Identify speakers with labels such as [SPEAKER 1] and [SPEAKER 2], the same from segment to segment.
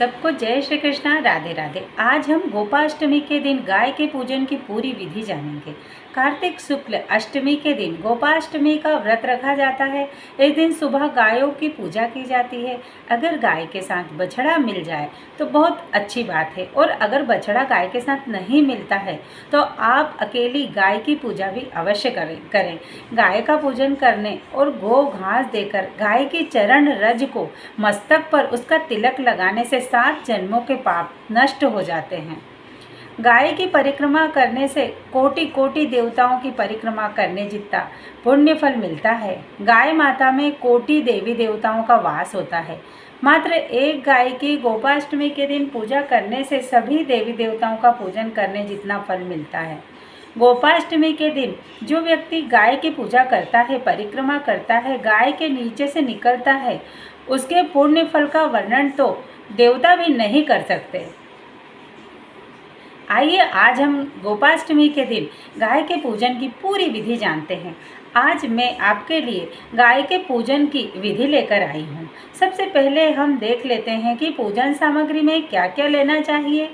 [SPEAKER 1] सबको जय श्री कृष्णा, राधे राधे। आज हम गोपाष्टमी के दिन गाय के पूजन की पूरी विधि जानेंगे। कार्तिक शुक्ल अष्टमी के दिन गोपाष्टमी का व्रत रखा जाता है। इस दिन सुबह गायों की पूजा की जाती है। अगर गाय के साथ बछड़ा मिल जाए तो बहुत अच्छी बात है, और अगर बछड़ा गाय के साथ नहीं मिलता है तो आप अकेली गाय की पूजा भी अवश्य करें। गाय का पूजन करने और गो घास देकर गाय की चरण रज को मस्तक पर उसका तिलक लगाने से 7 जन्मों के पाप नष्ट हो जाते हैं। गाय की परिक्रमा करने से कोटि कोटि देवताओं की परिक्रमा करने जितना पुण्य फल मिलता है। गाय माता में कोटि देवी देवताओं का वास होता है। मात्र एक गाय की गोपाष्टमी के दिन पूजा करने से सभी देवी देवताओं का पूजन करने जितना फल मिलता है। गोपाष्टमी के दिन जो व्यक्ति गाय की पूजा करता है, परिक्रमा करता है, गाय के नीचे से निकलता है, उसके पुण्य फल का वर्णन तो देवता भी नहीं कर सकते। आइए आज हम गोपाष्टमी के दिन गाय के पूजन की पूरी विधि जानते हैं। आज मैं आपके लिए गाय के पूजन की विधि लेकर आई हूँ। सबसे पहले हम देख लेते हैं कि पूजन सामग्री में क्या क्या लेना चाहिए।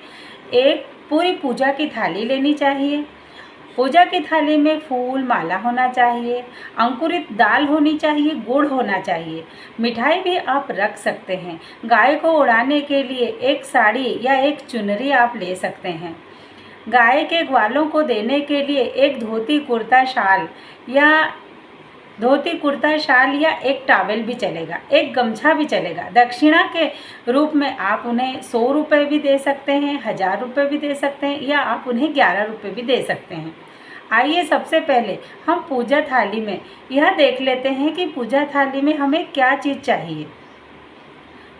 [SPEAKER 1] एक पूरी पूजा की थाली लेनी चाहिए। पूजा की थाली में फूल माला होना चाहिए, अंकुरित दाल होनी चाहिए, गुड़ होना चाहिए। मिठाई भी आप रख सकते हैं। गाय को उड़ाने के लिए एक साड़ी या एक चुनरी आप ले सकते हैं। गाय के ग्वालों को देने के लिए एक धोती कुर्ता शाल या एक टॉवेल भी चलेगा, एक गमछा भी चलेगा। दक्षिणा के रूप में आप उन्हें 100 रुपये भी दे सकते हैं, 1000 रुपये भी दे सकते हैं, या आप उन्हें 11 रुपये भी दे सकते हैं। आइए सबसे पहले हम पूजा थाली में यह देख लेते हैं कि पूजा थाली में हमें क्या चीज़ चाहिए।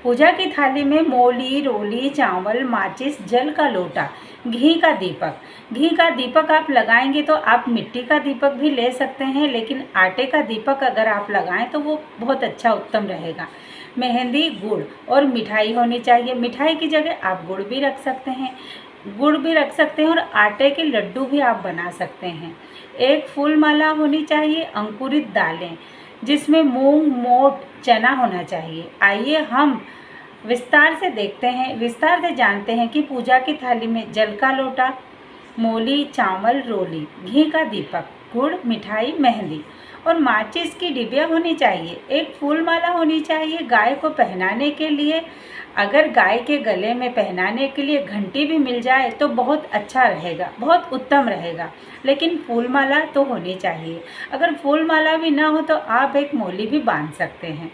[SPEAKER 1] पूजा की थाली में मोली, रोली, चावल, माचिस, जल का लोटा, घी का दीपक। घी का दीपक आप लगाएंगे तो आप मिट्टी का दीपक भी ले सकते हैं, लेकिन आटे का दीपक अगर आप लगाएं तो वो बहुत अच्छा उत्तम रहेगा। मेहंदी, गुड़ और मिठाई होनी चाहिए। मिठाई की जगह आप गुड़ भी रख सकते हैं, और आटे के लड्डू भी आप बना सकते हैं। एक फूल माला होनी चाहिए, अंकुरित दालें जिसमें मूंग, मोट, चना होना चाहिए। आइए हम विस्तार से जानते हैं कि पूजा की थाली में जल का लोटा, मोली, चावल, रोली, घी का दीपक, गुड़, मिठाई, मेहंदी और माचिस की डिबिया होनी चाहिए। एक फूल माला होनी चाहिए गाय को पहनाने के लिए। अगर गाय के गले में पहनाने के लिए घंटी भी मिल जाए तो बहुत अच्छा रहेगा, बहुत उत्तम रहेगा, लेकिन फूल माला तो होनी चाहिए। अगर फूल माला भी ना हो तो आप एक मोली भी बांध सकते हैं।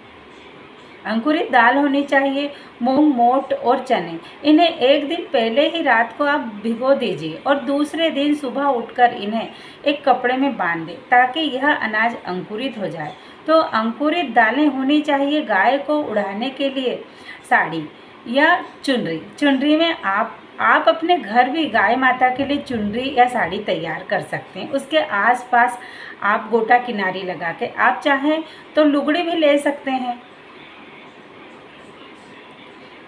[SPEAKER 1] अंकुरित दाल होनी चाहिए, मूंग, मोट और चने। इन्हें एक दिन पहले ही रात को आप भिगो दीजिए और दूसरे दिन सुबह उठकर इन्हें एक कपड़े में बांध दें ताकि यह अनाज अंकुरित हो जाए। तो अंकुरित दालें होनी चाहिए। गाय को उड़ाने के लिए साड़ी या चुनरी में आप अपने घर भी गाय माता के लिए चुनरी या साड़ी तैयार कर सकते हैं। उसके आसपास आप गोटा किनारी लगा के आप चाहें तो लुगड़ी भी ले सकते हैं।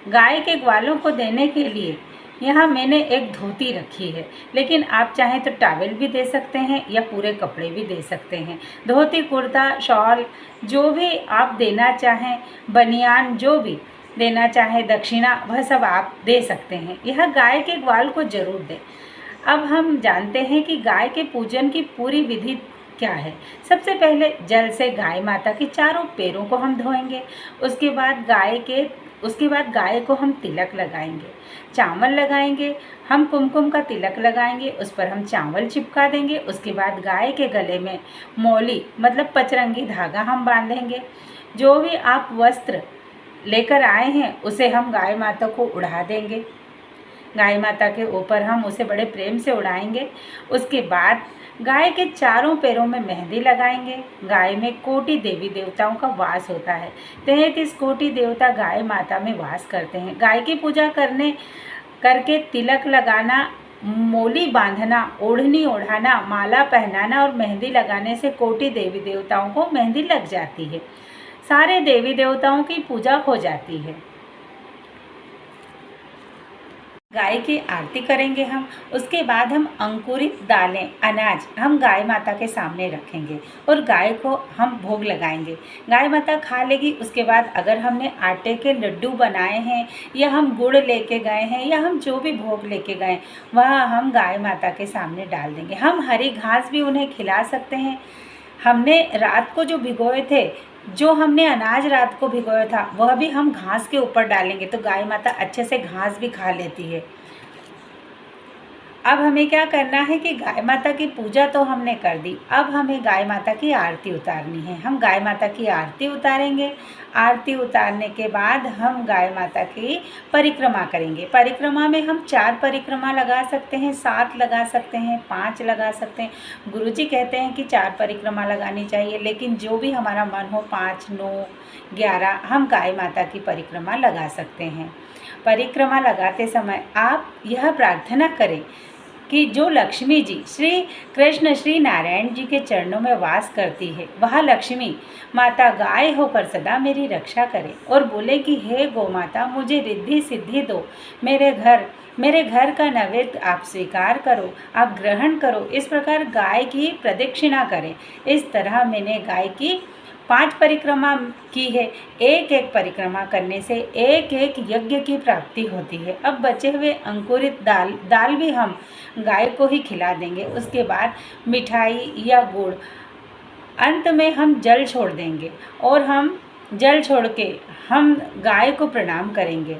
[SPEAKER 1] गाय के ग्वालों को देने के लिए यहाँ मैंने एक धोती रखी है, लेकिन आप चाहें तो टॉवेल भी दे सकते हैं या पूरे कपड़े भी दे सकते हैं। धोती, कुर्ता, शॉल जो भी आप देना चाहें, बनियान जो भी देना चाहें, दक्षिणा, वह सब आप दे सकते हैं। यह गाय के ग्वाल को जरूर दें। अब हम जानते हैं कि गाय के पूजन की पूरी विधि क्या है। सबसे पहले जल से गाय माता के चारों पैरों को हम धोएंगे। उसके बाद गाय को हम तिलक लगाएंगे, चावल लगाएंगे। हम कुमकुम का तिलक लगाएंगे, उस पर हम चावल चिपका देंगे। उसके बाद गाय के गले में मौली मतलब पचरंगी धागा हम बांधेंगे। जो भी आप वस्त्र लेकर आए हैं उसे हम गाय माता को उड़ा देंगे। गाय माता के ऊपर हम उसे बड़े प्रेम से उड़ाएंगे। उसके बाद गाय के चारों पैरों में मेहंदी लगाएंगे। गाय में कोटि देवी देवताओं का वास होता है। 33 कोटि देवता गाय माता में वास करते हैं। गाय की पूजा करके तिलक लगाना, मोली बांधना, ओढ़नी ओढ़ाना, माला पहनाना और मेहंदी लगाने से कोटि देवी देवताओं को मेहंदी लग जाती है। सारे देवी देवताओं की पूजा हो जाती है। गाय की आरती करेंगे हम। उसके बाद हम अंकुरित दालें, अनाज हम गाय माता के सामने रखेंगे और गाय को हम भोग लगाएंगे। गाय माता खा लेगी। उसके बाद अगर हमने आटे के लड्डू बनाए हैं या हम गुड़ लेके गए हैं या हम जो भी भोग लेके गए वह हम गाय माता के सामने डाल देंगे। हम हरी घास भी उन्हें खिला सकते हैं। हमने रात को जो भिगोए थे, जो हमने अनाज रात को भिगोया था, वह भी हम घास के ऊपर डालेंगे तो गाय माता अच्छे से घास भी खा लेती है। अब हमें क्या करना है कि गाय माता की पूजा तो हमने कर दी, अब हमें गाय माता की आरती उतारनी है। हम गाय माता की आरती उतारेंगे। आरती उतारने के बाद हम गाय माता की परिक्रमा करेंगे। परिक्रमा में हम 4 परिक्रमा लगा सकते हैं, 7 लगा सकते हैं, 5 लगा सकते हैं। गुरुजी कहते हैं कि 4 परिक्रमा लगानी चाहिए, लेकिन जो भी हमारा मन हो, 5, 9, 11 हम गाय माता की परिक्रमा लगा सकते हैं। परिक्रमा लगाते समय आप यह प्रार्थना करें कि जो लक्ष्मी जी श्री कृष्ण श्री नारायण जी के चरणों में वास करती है, वह लक्ष्मी माता गाय होकर सदा मेरी रक्षा करे और बोले कि हे गौ माता, मुझे रिद्धि सिद्धि दो, मेरे घर का नैवेद्य आप स्वीकार करो, आप ग्रहण करो। इस प्रकार गाय की प्रदक्षिणा करें। इस तरह मैंने गाय की 5 परिक्रमा की है। एक एक परिक्रमा करने से एक एक यज्ञ की प्राप्ति होती है। अब बचे हुए अंकुरित दाल भी हम गाय को ही खिला देंगे। उसके बाद मिठाई या गुड़, अंत में हम जल छोड़ देंगे और हम जल छोड़ के हम गाय को प्रणाम करेंगे।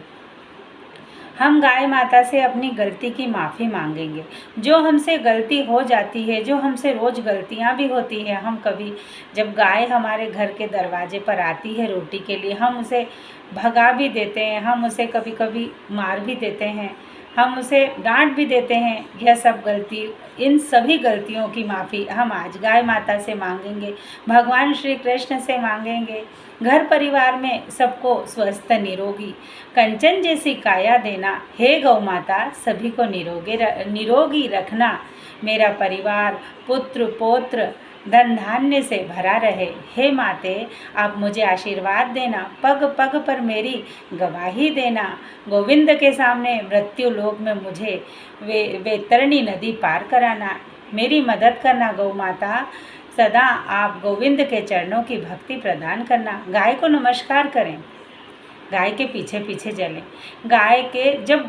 [SPEAKER 1] हम गाय माता से अपनी गलती की माफ़ी मांगेंगे। जो हमसे गलती हो जाती है, जो हमसे रोज़ गलतियां भी होती है, हम कभी जब गाय हमारे घर के दरवाजे पर आती है रोटी के लिए, हम उसे भगा भी देते हैं, हम उसे कभी कभी मार भी देते हैं, हम उसे डांट भी देते हैं। यह सब गलती, इन सभी गलतियों की माफ़ी हम आज गाय माता से मांगेंगे, भगवान श्री कृष्ण से मांगेंगे। घर परिवार में सबको स्वस्थ निरोगी कंचन जैसी काया देना। हे गौ माता, सभी को निरोगी रखना। मेरा परिवार पुत्र पौत्र धन धान्य से भरा रहे। हे माते, आप मुझे आशीर्वाद देना, पग पग पर मेरी गवाही देना। गोविंद के सामने मृत्यु लोक में मुझे वैतरणी नदी पार कराना। मेरी मदद करना गौ माता, सदा आप गोविंद के चरणों की भक्ति प्रदान करना। गाय को नमस्कार करें, गाय के पीछे पीछे चलें। जब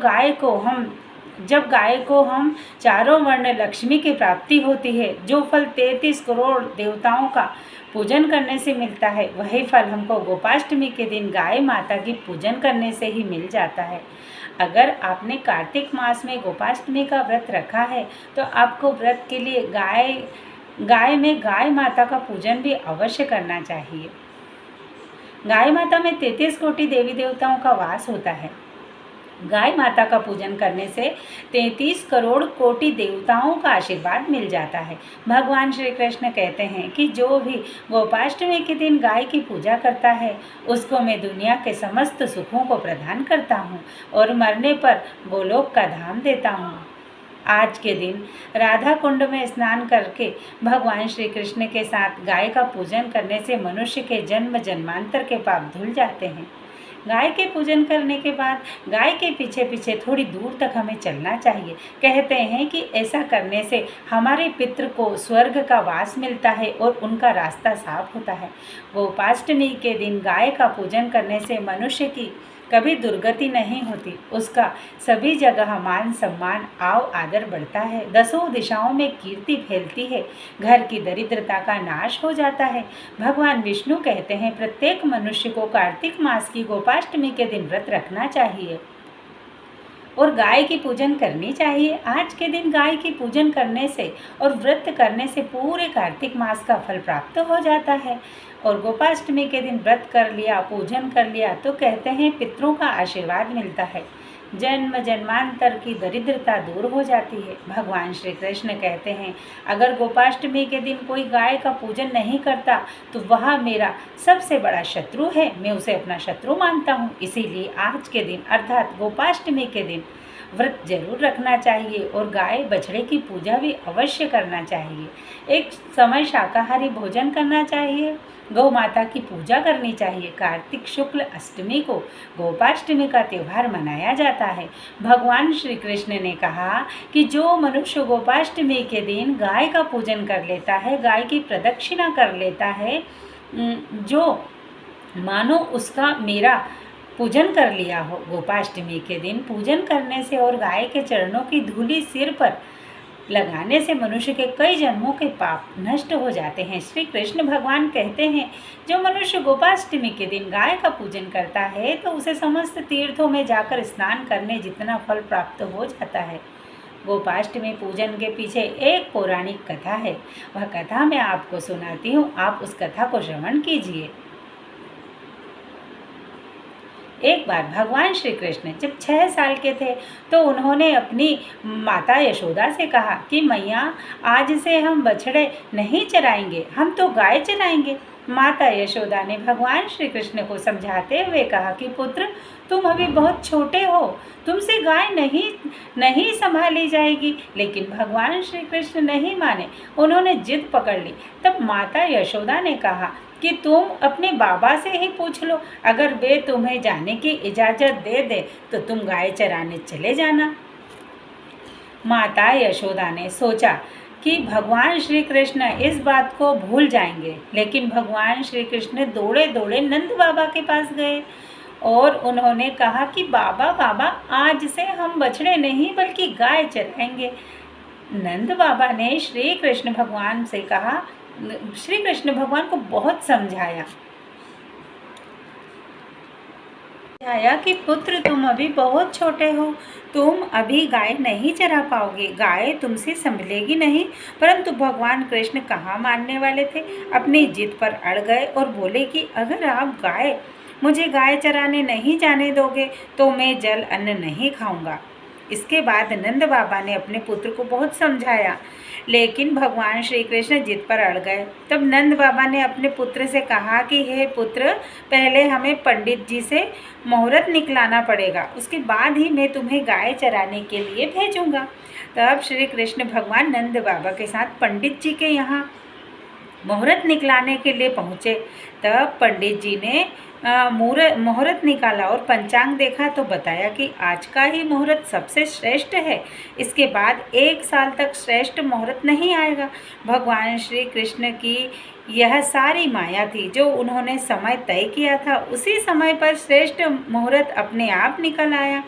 [SPEAKER 1] गाय को हम चारों वर्ण लक्ष्मी की प्राप्ति होती है, जो फल 33 करोड़ देवताओं का पूजन करने से मिलता है, वही फल हमको गोपाष्टमी के दिन गाय माता की पूजन करने से ही मिल जाता है। अगर आपने कार्तिक मास में गोपाष्टमी का व्रत रखा है तो आपको व्रत के लिए गाय माता का पूजन भी अवश्य करना चाहिए। गाय माता में 33 कोटि देवी देवताओं का वास होता है। गाय माता का पूजन करने से 33 करोड़ कोटि देवताओं का आशीर्वाद मिल जाता है। भगवान श्री कृष्ण कहते हैं कि जो भी गोपाष्टमी के दिन गाय की पूजा करता है, उसको मैं दुनिया के समस्त सुखों को प्रदान करता हूँ और मरने पर गोलोक का धाम देता हूँ। आज के दिन राधा कुंड में स्नान करके भगवान श्री कृष्ण के साथ गाय का पूजन करने से मनुष्य के जन्म जन्मांतर के पाप धुल जाते हैं। गाय के पूजन करने के बाद गाय के पीछे पीछे थोड़ी दूर तक हमें चलना चाहिए। कहते हैं कि ऐसा करने से हमारे पितृ को स्वर्ग का वास मिलता है और उनका रास्ता साफ होता है। गोपाष्टमी के दिन गाय का पूजन करने से मनुष्य की कभी दुर्गति नहीं होती, उसका सभी जगह मान सम्मान आव आदर बढ़ता है, 10 दिशाओं में कीर्ति फैलती है, घर की दरिद्रता का नाश हो जाता है। भगवान विष्णु कहते हैं प्रत्येक मनुष्य को कार्तिक मास की गोपाष्टमी के दिन व्रत रखना चाहिए और गाय की पूजन करनी चाहिए। आज के दिन गाय की पूजन करने से और व्रत करने से पूरे कार्तिक मास का फल प्राप्त हो जाता है। और गोपाष्टमी के दिन व्रत कर लिया, पूजन कर लिया तो कहते हैं पितरों का आशीर्वाद मिलता है, जन्म जन्मांतर की दरिद्रता दूर हो जाती है। भगवान श्री कृष्ण कहते हैं अगर गोपाष्टमी के दिन कोई गाय का पूजन नहीं करता तो वह मेरा सबसे बड़ा शत्रु है, मैं उसे अपना शत्रु मानता हूँ। इसीलिए आज के दिन अर्थात गोपाष्टमी के दिन व्रत जरूर रखना चाहिए और गाय बछड़े की पूजा भी अवश्य करना चाहिए। एक समय शाकाहारी भोजन करना चाहिए, गौ माता की पूजा करनी चाहिए। कार्तिक शुक्ल अष्टमी को गोपाष्टमी का त्यौहार मनाया जाता है। जाता है। भगवान श्री कृष्ण ने कहा कि जो मनुष्य गोपाष्टमी के दिन गाय का पूजन कर लेता है, गाय की प्रदक्षिणा कर लेता है, जो मानो उसका मेरा पूजन कर लिया हो। गोपाष्टमी के दिन पूजन करने से और गाय के चरणों की धूली सिर पर लगाने से मनुष्य के कई जन्मों के पाप नष्ट हो जाते हैं। श्री कृष्ण भगवान कहते हैं, जो मनुष्य गोपाष्टमी के दिन गाय का पूजन करता है तो उसे समस्त तीर्थों में जाकर स्नान करने जितना फल प्राप्त हो जाता है। गोपाष्टमी पूजन के पीछे एक पौराणिक कथा है, वह कथा मैं आपको सुनाती हूँ, आप उस कथा को श्रवण कीजिए। एक बार भगवान श्री कृष्ण जब 6 साल के थे तो उन्होंने अपनी माता यशोदा से कहा कि मैया, आज से हम बछड़े नहीं चराएंगे, हम तो गाय चराएंगे। माता यशोदा ने भगवान श्री कृष्ण को समझाते हुए कहा कि पुत्र, तुम अभी बहुत छोटे हो, तुमसे गाय नहीं संभाली जाएगी। लेकिन भगवान श्री कृष्ण नहीं माने, उन्होंने जिद पकड़ ली। तब माता यशोदा ने कहा कि तुम अपने बाबा से ही पूछ लो, अगर वे तुम्हें जाने की इजाज़त दे दे तो तुम गाय चराने चले जाना। माता यशोदा ने सोचा कि भगवान श्री कृष्ण इस बात को भूल जाएंगे, लेकिन भगवान श्री कृष्ण दौड़े दौड़े नंद बाबा के पास गए और उन्होंने कहा कि बाबा बाबा, आज से हम बछड़े नहीं बल्कि गाय चराएंगे। नंद बाबा ने श्री कृष्ण भगवान से कहा, श्री कृष्ण भगवान को बहुत समझाया कि पुत्र, तुम अभी बहुत छोटे हो, तुम अभी गाय नहीं चरा पाओगे, गाय तुमसे संभलेगी नहीं। परंतु भगवान कृष्ण कहाँ मानने वाले थे, अपनी जिद पर अड़ गए और बोले कि अगर आप मुझे गाय चराने नहीं जाने दोगे तो मैं जल अन्न नहीं खाऊंगा। इसके बाद नंद बाबा ने अपने पुत्र को बहुत समझाया, लेकिन भगवान श्री कृष्ण जिद पर अड़ गए। तब नंद बाबा ने अपने पुत्र से कहा कि हे पुत्र, पहले हमें पंडित जी से मुहूर्त निकलाना पड़ेगा, उसके बाद ही मैं तुम्हें गाय चराने के लिए भेजूंगा। तब श्री कृष्ण भगवान नंद बाबा के साथ पंडित जी के यहाँ मुहूर्त निकलाने के लिए पहुँचे। तब पंडित जी ने मुहूर्त निकाला और पंचांग देखा तो बताया कि आज का ही मुहूर्त सबसे श्रेष्ठ है, इसके बाद 1 साल तक श्रेष्ठ मुहूर्त नहीं आएगा। भगवान श्री कृष्ण की यह सारी माया थी, जो उन्होंने समय तय किया था उसी समय पर श्रेष्ठ मुहूर्त अपने आप निकल आया।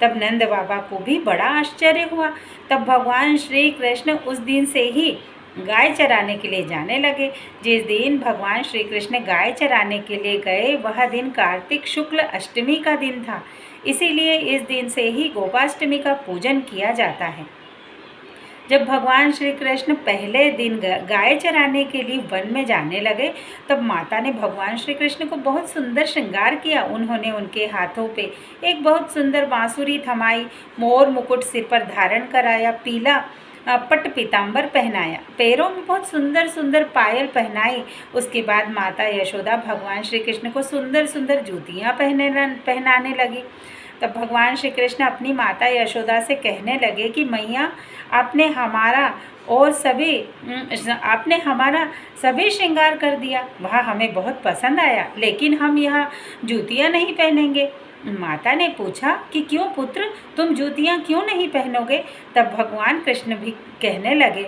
[SPEAKER 1] तब नंद बाबा को भी बड़ा आश्चर्य हुआ। तब भगवान श्री कृष्ण उस दिन से ही गाय चराने के लिए जाने लगे। जिस दिन भगवान श्री कृष्ण गाय चराने के लिए गए वह दिन कार्तिक शुक्ल अष्टमी का दिन था, इसीलिए इस दिन से ही गोपाष्टमी का पूजन किया जाता है। जब भगवान श्री कृष्ण पहले दिन गाय चराने के लिए वन में जाने लगे तब माता ने भगवान श्री कृष्ण को बहुत सुंदर श्रृंगार किया। उन्होंने उनके हाथों पे एक बहुत सुंदर बांसुरी थमाई, मोर मुकुट सिर पर धारण कराया, पीला पट पीताम्बर पहनाया, पैरों में बहुत सुंदर सुंदर पायल पहनाई। उसके बाद माता यशोदा भगवान श्री कृष्ण को सुंदर सुंदर जूतियाँ पहनाने लगी। तब भगवान श्री कृष्ण अपनी माता यशोदा से कहने लगे कि मैया, आपने हमारा सभी श्रृंगार कर दिया, वह हमें बहुत पसंद आया, लेकिन हम यह जूतियाँ नहीं पहनेंगे। माता ने पूछा कि क्यों पुत्र, तुम जूतियाँ क्यों नहीं पहनोगे? तब भगवान कृष्ण भी कहने लगे,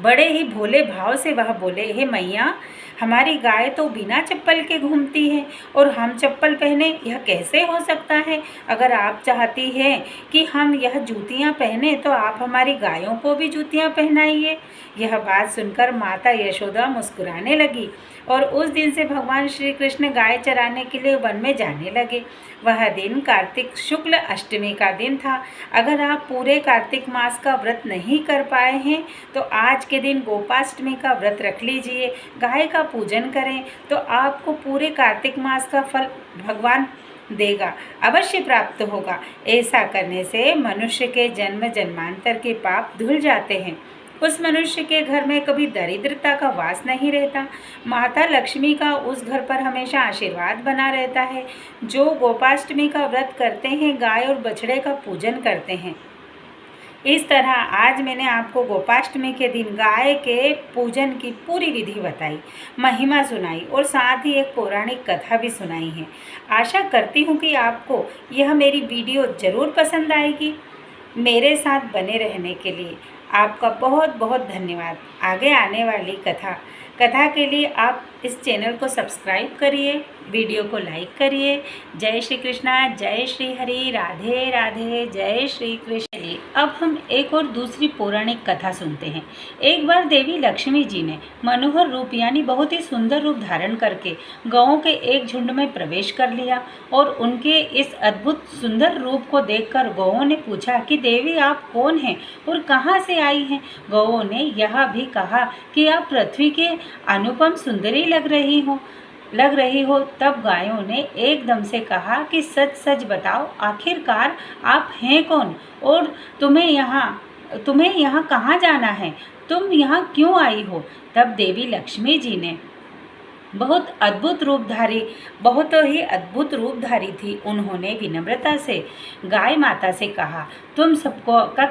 [SPEAKER 1] बड़े ही भोले भाव से वह बोले, हे मैया, हमारी गाय तो बिना चप्पल के घूमती है और हम चप्पल पहने, यह कैसे हो सकता है? अगर आप चाहती हैं कि हम यह जूतियाँ पहने तो आप हमारी गायों को भी जूतियाँ पहनाइए। यह बात सुनकर माता यशोदा मुस्कुराने लगी और उस दिन से भगवान श्री कृष्ण गाय चराने के लिए वन में जाने लगे। वह दिन कार्तिक शुक्ल अष्टमी का दिन था। अगर आप पूरे कार्तिक मास का व्रत नहीं कर पाए हैं तो आज के दिन गोपाष्टमी का व्रत रख लीजिए, गाय का पूजन करें तो आपको पूरे कार्तिक मास का फल भगवान देगा, अवश्य प्राप्त होगा। ऐसा करने से मनुष्य के जन्म जन्मांतर के पाप धुल जाते हैं। उस मनुष्य के घर में कभी दरिद्रता का वास नहीं रहता। माता लक्ष्मी का उस घर पर हमेशा आशीर्वाद बना रहता है। जो गोपाष्टमी का व्रत करते हैं, गाय और बछड़े का पूजन करते हैं, इस तरह आज मैंने आपको गोपाष्टमी के दिन गाय के पूजन की पूरी विधि बताई, महिमा सुनाई और साथ ही एक पौराणिक कथा भी सुनाई है। आशा करती हूँ कि आपको यह मेरी वीडियो ज़रूर पसंद आएगी। मेरे साथ बने रहने के लिए आपका बहुत बहुत धन्यवाद। आगे आने वाली कथा के लिए आप इस चैनल को सब्सक्राइब करिए, वीडियो को लाइक करिए। जय श्री कृष्णा, जय श्री हरि, राधे राधे, जय श्री कृष्ण। अब हम एक और दूसरी पौराणिक कथा सुनते हैं। एक बार देवी लक्ष्मी जी ने मनोहर रूप यानी बहुत ही सुंदर रूप धारण करके गौओं के एक झुंड में प्रवेश कर लिया और उनके इस अद्भुत सुंदर रूप को देखकर गौओं ने पूछा कि देवी आप कौन हैं और कहाँ से आई हैं। गौओं ने यह भी कहा कि आप पृथ्वी के अनुपम सुंदरी लग रही हो। तब गायों ने एकदम से कहा कि सच सच बताओ, आखिरकार आप हैं कौन और तुम्हें यहाँ कहाँ जाना है, तुम यहाँ क्यों आई हो। तब देवी लक्ष्मी जी ने बहुत ही अद्भुत रूपधारी थी। उन्होंने विनम्रता से गाय माता से कहा, तुम सबको का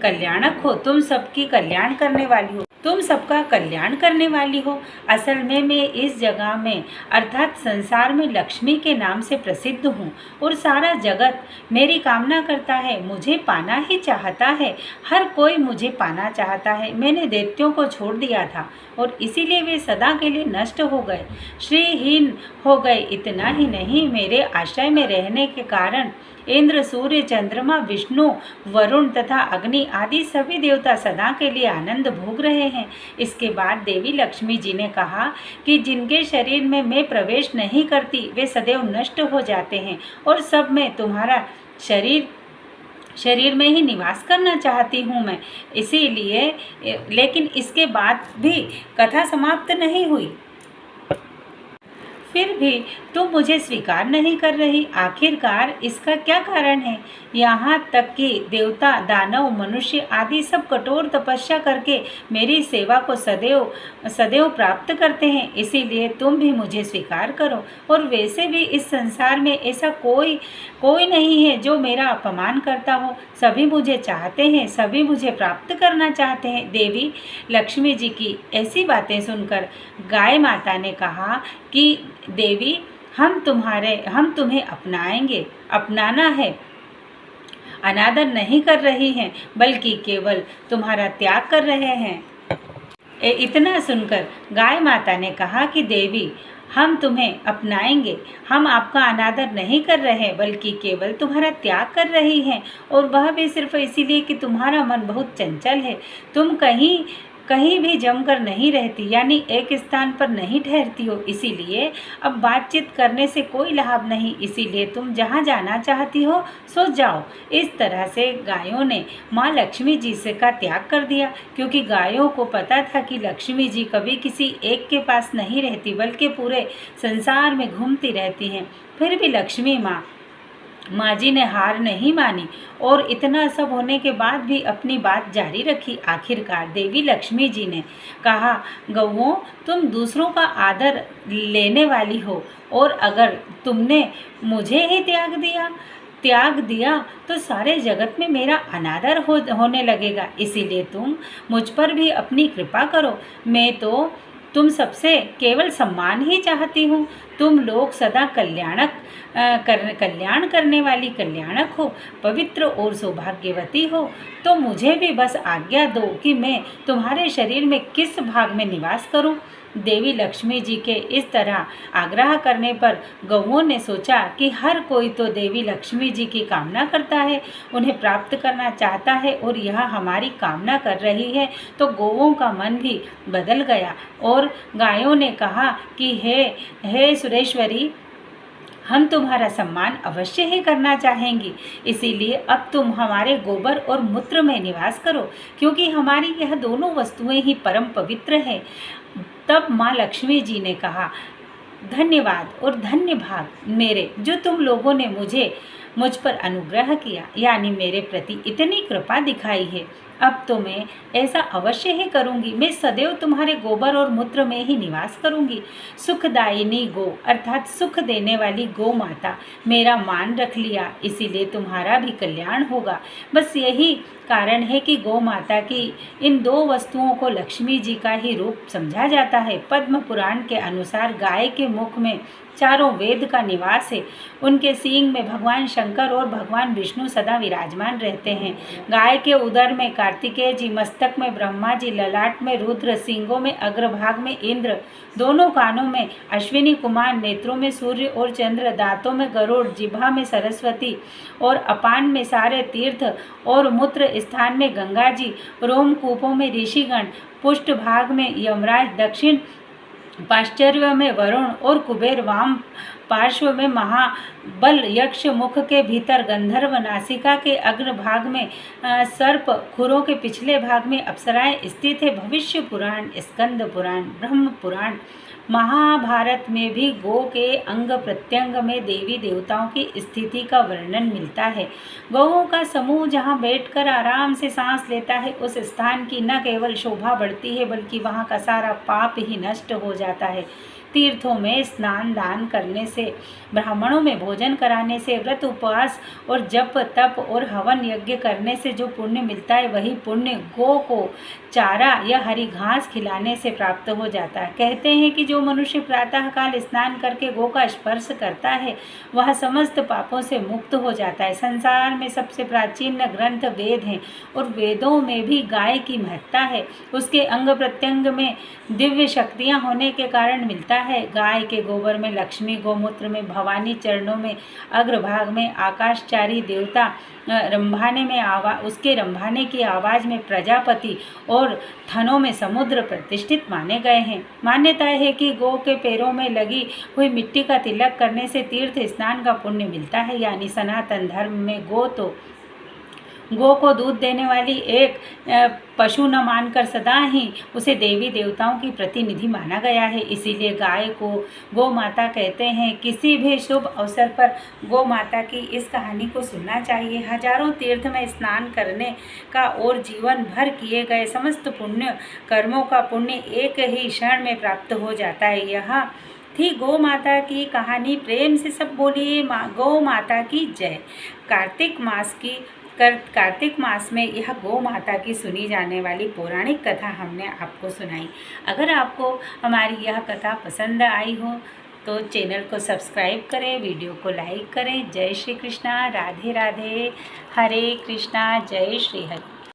[SPEAKER 1] कल्याणक हो, तुम सबकी कल्याण करने वाली हो, तुम सबका कल्याण करने वाली हो। असल में मैं इस जगह में अर्थात संसार में लक्ष्मी के नाम से प्रसिद्ध हूँ और सारा जगत मेरी कामना करता है, मुझे पाना ही चाहता है। हर कोई मुझे पाना चाहता है। मैंने दैत्यों को छोड़ दिया था और इसीलिए वे सदा के लिए नष्ट हो गए, श्रीहीन हो गए। इतना ही नहीं, मेरे आश्रय में रहने के कारण इंद्र, सूर्य, चंद्रमा, विष्णु, वरुण तथा अग्नि आदि सभी देवता सदा के लिए आनंद भोग रहे हैं। इसके बाद देवी लक्ष्मी जी ने कहा कि जिनके शरीर में मैं प्रवेश नहीं करती वे सदैव नष्ट हो जाते हैं और सब में तुम्हारा शरीर में ही निवास करना चाहती हूँ मैं। इसीलिए लेकिन इसके बाद भी कथा समाप्त नहीं हुई। फिर भी तुम मुझे स्वीकार नहीं कर रही, आखिरकार इसका क्या कारण है। यहाँ तक कि देवता, दानव, मनुष्य आदि सब कठोर तपस्या करके मेरी सेवा को सदैव प्राप्त करते हैं। इसीलिए तुम भी मुझे स्वीकार करो। और वैसे भी इस संसार में ऐसा कोई नहीं है जो मेरा अपमान करता हो। सभी मुझे चाहते हैं, सभी मुझे प्राप्त करना चाहते हैं। देवी लक्ष्मी जी की ऐसी बातें सुनकर गाय माता ने कहा कि देवी हम तुम्हें अपनाना है। अनादर नहीं कर रही हैं, बल्कि केवल तुम्हारा त्याग कर रहे हैं। इतना सुनकर गाय माता ने कहा कि देवी हम तुम्हें अपनाएंगे, हम आपका अनादर नहीं कर रहे बल्कि केवल तुम्हारा त्याग कर रही हैं, और वह भी सिर्फ इसीलिए कि तुम्हारा मन बहुत चंचल है। तुम कहीं भी जमकर नहीं रहती, यानी एक स्थान पर नहीं ठहरती हो। इसीलिए अब बातचीत करने से कोई लाभ नहीं, इसीलिए तुम जहाँ जाना चाहती हो सो जाओ। इस तरह से गायों ने माँ लक्ष्मी जी से का त्याग कर दिया, क्योंकि गायों को पता था कि लक्ष्मी जी कभी किसी एक के पास नहीं रहती बल्कि पूरे संसार में घूमती रहती हैं। फिर भी लक्ष्मी माँ जी ने हार नहीं मानी और इतना सब होने के बाद भी अपनी बात जारी रखी। आखिरकार देवी लक्ष्मी जी ने कहा, गौओं तुम दूसरों का आदर लेने वाली हो, और अगर तुमने मुझे ही त्याग दिया तो सारे जगत में मेरा अनादर होने लगेगा। इसीलिए तुम मुझ पर भी अपनी कृपा करो। मैं तो तुम सबसे केवल सम्मान ही चाहती हूँ। तुम लोग सदा कल्याण करने वाली कल्याणक हो, पवित्र और सौभाग्यवती हो। तो मुझे भी बस आज्ञा दो कि मैं तुम्हारे शरीर में किस भाग में निवास करूं। देवी लक्ष्मी जी के इस तरह आग्रह करने पर गौओं ने सोचा कि हर कोई तो देवी लक्ष्मी जी की कामना करता है, उन्हें प्राप्त करना चाहता है, और यह हमारी कामना कर रही है। तो गौओं का मन भी बदल गया और गायों ने कहा कि हे सुरेश्वरी, हम तुम्हारा सम्मान अवश्य ही करना चाहेंगी। इसीलिए अब तुम हमारे गोबर और मूत्र में निवास करो, क्योंकि हमारी यह दोनों वस्तुएं ही परम पवित्र हैं। तब माँ लक्ष्मी जी ने कहा, धन्यवाद और धन्य भाग मेरे, जो तुम लोगों ने मुझे मुझ पर अनुग्रह किया, यानी मेरे प्रति इतनी कृपा दिखाई है। अब तो मैं ऐसा अवश्य ही करूंगी। मैं सदैव तुम्हारे गोबर और मूत्र में ही निवास करूंगी। सुखदायिनी गो अर्थात सुख देने वाली गो माता मेरा मान रख लिया, इसीलिए तुम्हारा भी कल्याण होगा। बस यही कारण है कि गौ माता की इन दो वस्तुओं को लक्ष्मी जी का ही रूप समझा जाता है। पद्म पुराण के अनुसार गाय के मुख में चारों वेद का निवास है। उनके सींग में भगवान शंकर और भगवान विष्णु सदा विराजमान रहते हैं। गाय के उदर में कार्तिकेय जी, मस्तक में ब्रह्मा जी, ललाट में रुद्र, सींगों में अग्रभाग में इंद्र, दोनों कानों में अश्विनी कुमार, नेत्रों में सूर्य और चंद्र, दांतों में गरुड़, जिह्वा में सरस्वती और अपान में सारे तीर्थ और मूत्र स्थान में गंगा जी, रोमकूपों में ऋषिगण, पुष्ट भाग में यमराज, दक्षिण पाश्चर्य में वरुण और कुबेर, वाम पार्श्व में महाबल यक्ष, मुख के भीतर गंधर्व, नासिका के अग्रभाग में सर्प, खुरों के पिछले भाग में अप्सराएं स्थित है। भविष्य पुराण, स्कंद पुराण, ब्रह्म पुराण, महाभारत में भी गो के अंग प्रत्यंग में देवी देवताओं की स्थिति का वर्णन मिलता है। गौओं का समूह जहाँ बैठकर आराम से सांस लेता है, उस स्थान की न केवल शोभा बढ़ती है बल्कि वहाँ का सारा पाप ही नष्ट हो जाता है। तीर्थों में स्नान दान करने से, ब्राह्मणों में भोजन कराने से, व्रत उपवास और जप तप और हवन यज्ञ करने से जो पुण्य मिलता है, वही पुण्य गो को चारा या हरी घास खिलाने से प्राप्त हो जाता है। कहते हैं कि जो मनुष्य प्रातःकाल स्नान करके गो का स्पर्श करता है, वह समस्त पापों से मुक्त हो जाता है। संसार में सबसे प्राचीन ग्रंथ वेद हैं और वेदों में भी गाय की महत्ता है। उसके अंग प्रत्यंग में दिव्य शक्तियाँ होने के कारण मिलता है। गाय के गोबर में लक्ष्मी, गोमूत्र में भवानी, चरणों में अग्रभाग में आकाशचारी देवता, उसके रंभाने की आवाज़ में प्रजापति और थनों में समुद्र प्रतिष्ठित माने गए हैं। मान्यता है कि गौ के पैरों में लगी हुई मिट्टी का तिलक करने से तीर्थ स्नान का पुण्य मिलता है। यानी सनातन धर्म में गो को दूध देने वाली एक पशु न मानकर सदा ही उसे देवी देवताओं की प्रतिनिधि माना गया है। इसीलिए गाय को गौ माता कहते हैं। किसी भी शुभ अवसर पर गौ माता की इस कहानी को सुनना चाहिए। हजारों तीर्थ में स्नान करने का और जीवन भर किए गए समस्त पुण्य कर्मों का पुण्य एक ही क्षण में प्राप्त हो जाता है। यह थी गौ माता की कहानी। प्रेम से सब बोलिए गौ माता की जय। कार्तिक मास में यह गौ माता की सुनी जाने वाली पौराणिक कथा हमने आपको सुनाई। अगर आपको हमारी यह कथा पसंद आई हो तो चैनल को सब्सक्राइब करें, वीडियो को लाइक करें। जय श्री कृष्णा, राधे राधे, हरे कृष्णा, जय श्री हरि।